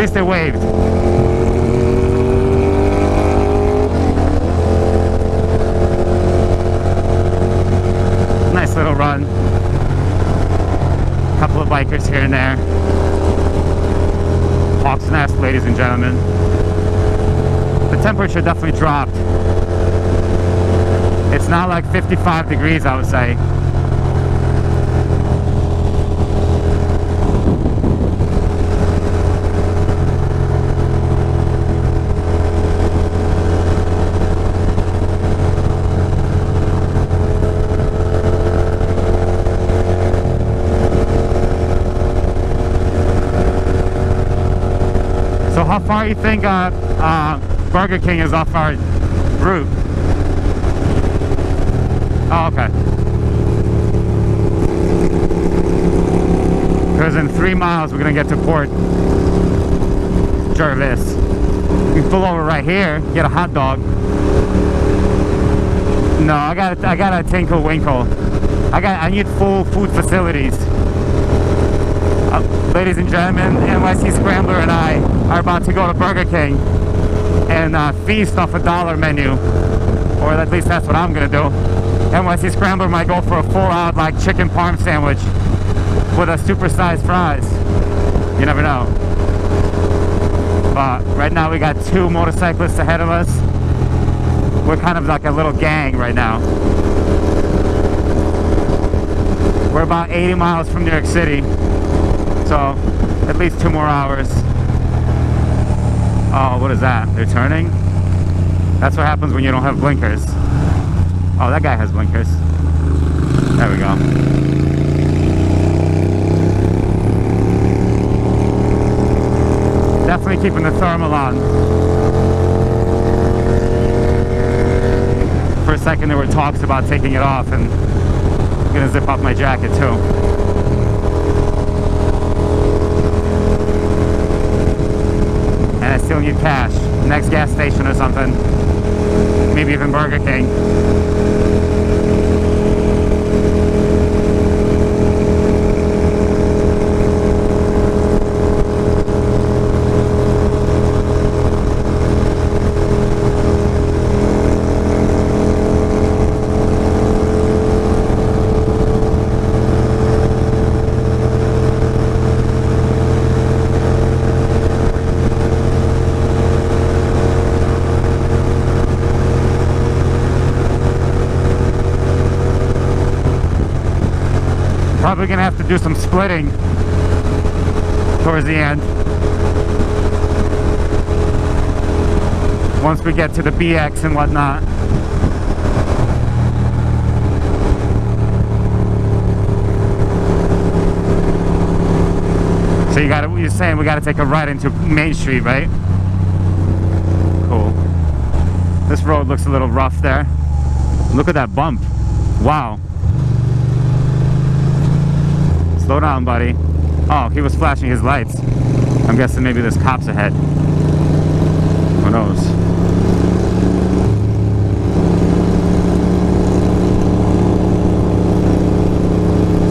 least they waved. Nice little run. Couple of bikers here and there. Hawk's Nest, ladies and gentlemen. The temperature definitely dropped. It's now like 55 degrees, I would say. So how far you think Burger King is off our route? Oh, okay. Because in 3 miles we're gonna get to Port Jervis. We can pull over right here, get a hot dog. No, I got a tinkle winkle. I need full food facilities. Ladies and gentlemen, NYC Scrambler and I are about to go to Burger King and feast off a $1 menu, or at least that's what I'm gonna do. NYC Scrambler might go for a full-out like chicken parm sandwich with a supersized fries. You never know. But right now we got 2 motorcyclists ahead of us. We're kind of like a little gang right now. We're about 80 miles from New York City, so at least 2 more hours. Oh, what is that? They're turning? That's what happens when you don't have blinkers. Oh, that guy has blinkers. There we go. Definitely keeping the thermal on. For a second there were talks about taking it off, and I'm gonna zip up my jacket too. And I still need cash. Next gas station or something. Maybe even Burger King. Probably gonna have to do some splitting towards the end. Once we get to the BX and whatnot. So you're saying we gotta take a right into Main Street, right? Cool. This road looks a little rough there. Look at that bump. Wow. Slow down, buddy. Oh, he was flashing his lights. I'm guessing maybe there's cops ahead. Who knows?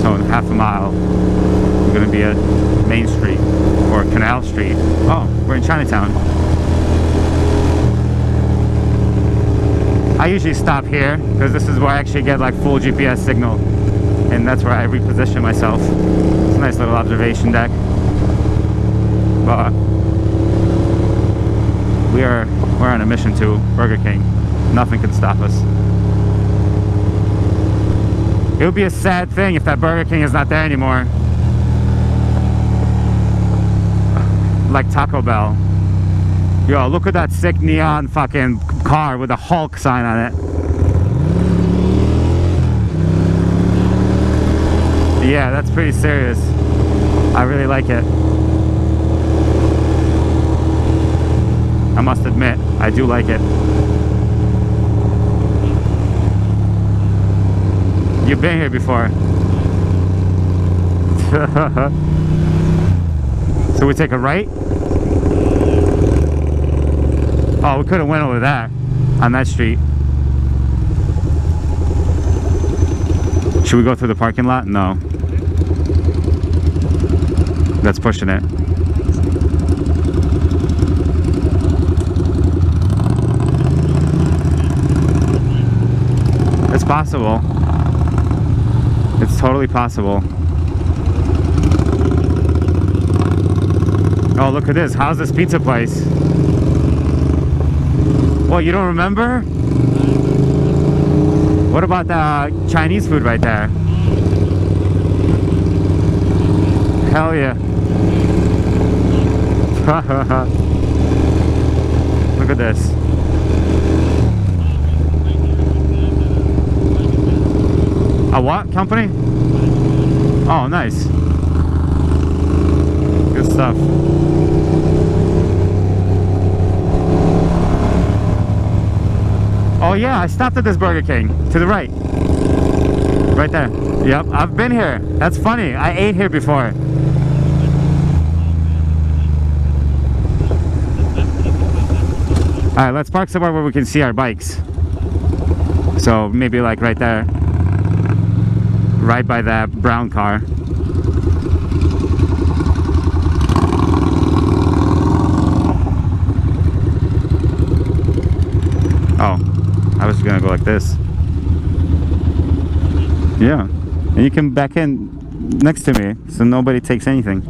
So in half a mile, we're gonna be at Main Street or Canal Street. Oh, we're in Chinatown. I usually stop here because this is where I actually get like full GPS signal. And that's where I reposition myself. It's a nice little observation deck. But we're on a mission to Burger King. Nothing can stop us. It would be a sad thing if that Burger King is not there anymore. Like Taco Bell. Yo, look at that sick neon fucking car with a Hulk sign on it. Yeah, that's pretty serious. I really like it. I must admit, I do like it. You've been here before. So we take a right? Oh, we could have went over there on that street. Should we go through the parking lot? No. That's pushing it. possible. It's totally possible. Oh, look at this. How's this pizza place? Well, you don't remember? What about the Chinese food right there? Hell yeah. Look at this. A what company? Oh, nice. Good stuff. Oh yeah, I stopped at this Burger King to the right. Right there. Yep, I've been here. That's funny. I ate here before. Alright, let's park somewhere where we can see our bikes. So maybe like right there. Right by that brown car. Oh, I was gonna go like this. Yeah, and you can back in next to me so nobody takes anything.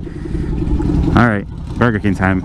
Alright, Burger King time.